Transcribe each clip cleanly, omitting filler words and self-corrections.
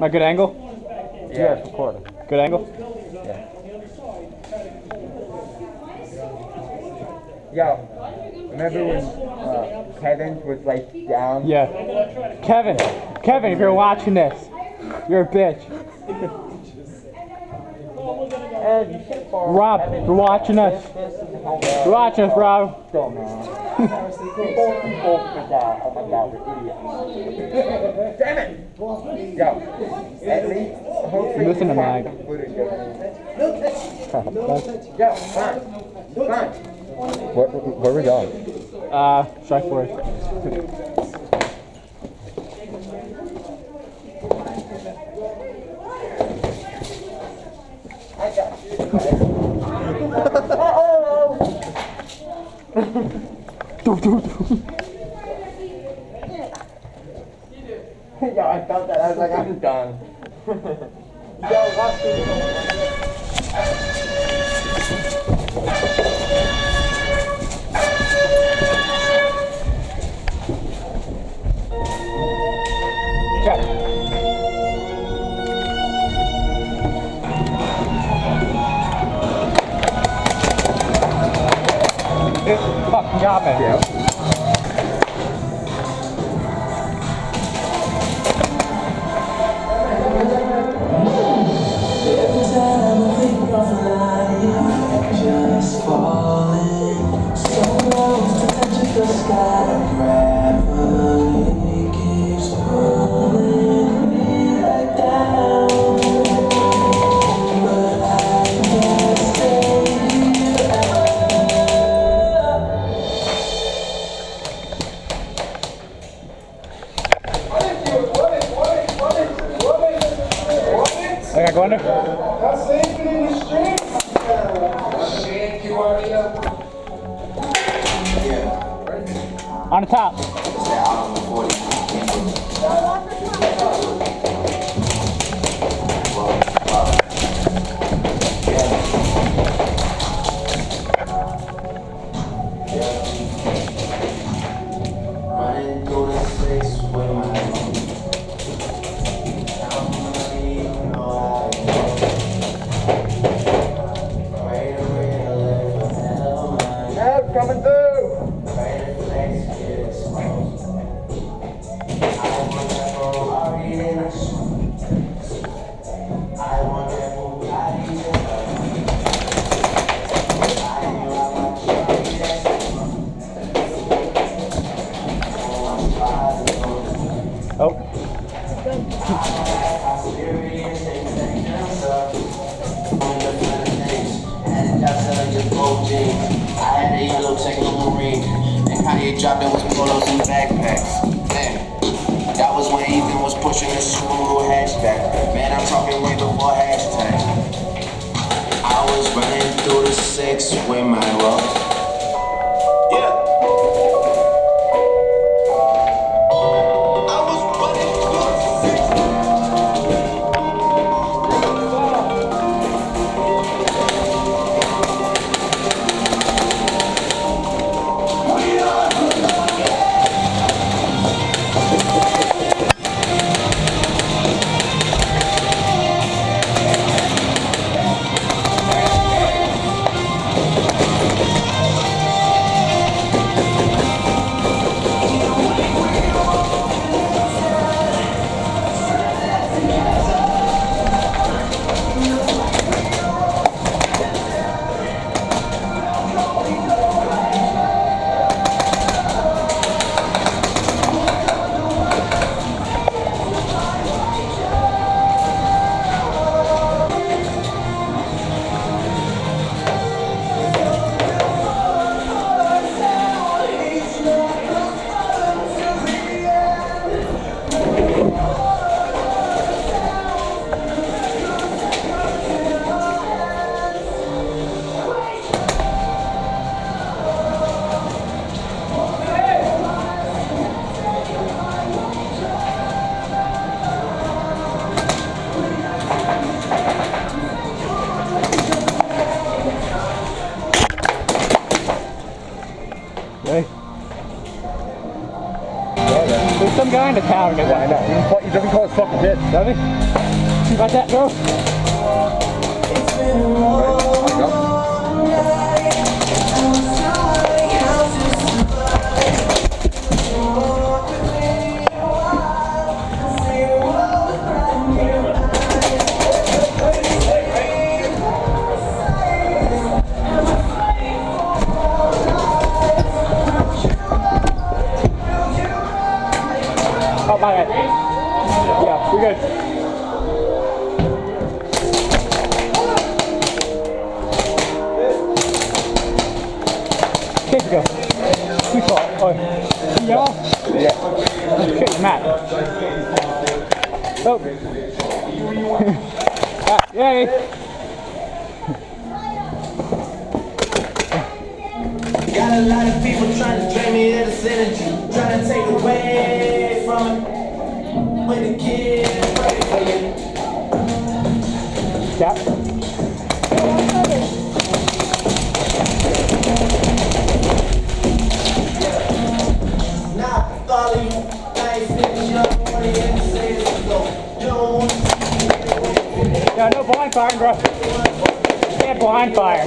My good angle? Yeah, it's recording. Good angle? Yeah. Yo, remember when Kevin was like down? Yeah. Kevin, if you're watching this, you're a bitch. Rob, you're watching us. You're watching us, Rob. Don't, man. People forgot. Oh my god, we're idiots. Damn it! Yo, at least, hopefully Listen to Mag. some footage of me. Yo, fine. Where are we going? Strike Force. I got you. Yo, I felt that. I was like, I'm done. Yo, watch this. Check. Good fucking job, man. Yeah. I got going there. That's safe in the streets. Shit, you already up. On the top. Running through the six with my Coming through! Oh. I had a yellow techno marine, and Kanye dropped in with polos and backpacks. Man, that was when Ethan was pushing the Subaru hatchback. Man, I'm talking way before hashtag. I was running through the six with my rock. Yeah. behind the tower. Yeah, I know. He doesn't call us fucking bitch. Does he? You got that, bro? Oh, my bad. Yeah, we're good. Kick go. Good call. Oh, yellow? Yeah. Shit, Matt. Oh. Yay. Got a lot of people trying to drain me of this energy, trying to take away from it. When the kids pray for you. Yep. Now, all of you nice niggas, you don't want to hear me say this, so you don't want to see me. No, no blind fire, bro. Can't blind fire.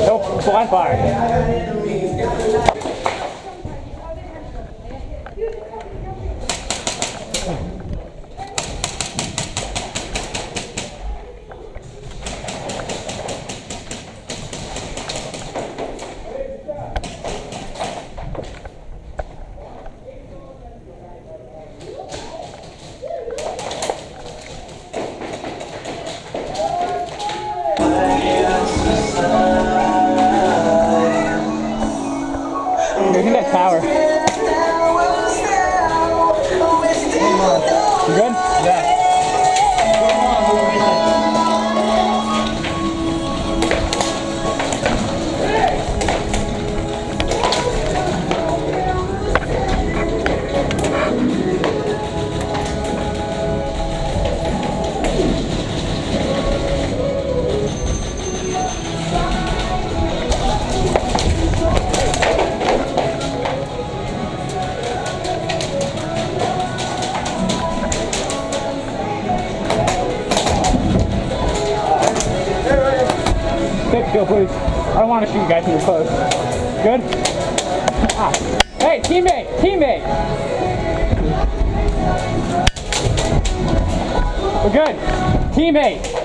Nope, blind fire. Look at that tower. You good? Yeah. Take go, please. I don't want to shoot you guys in your clothes. Good? Ah. Hey, teammate! Teammate! We're good. Teammate!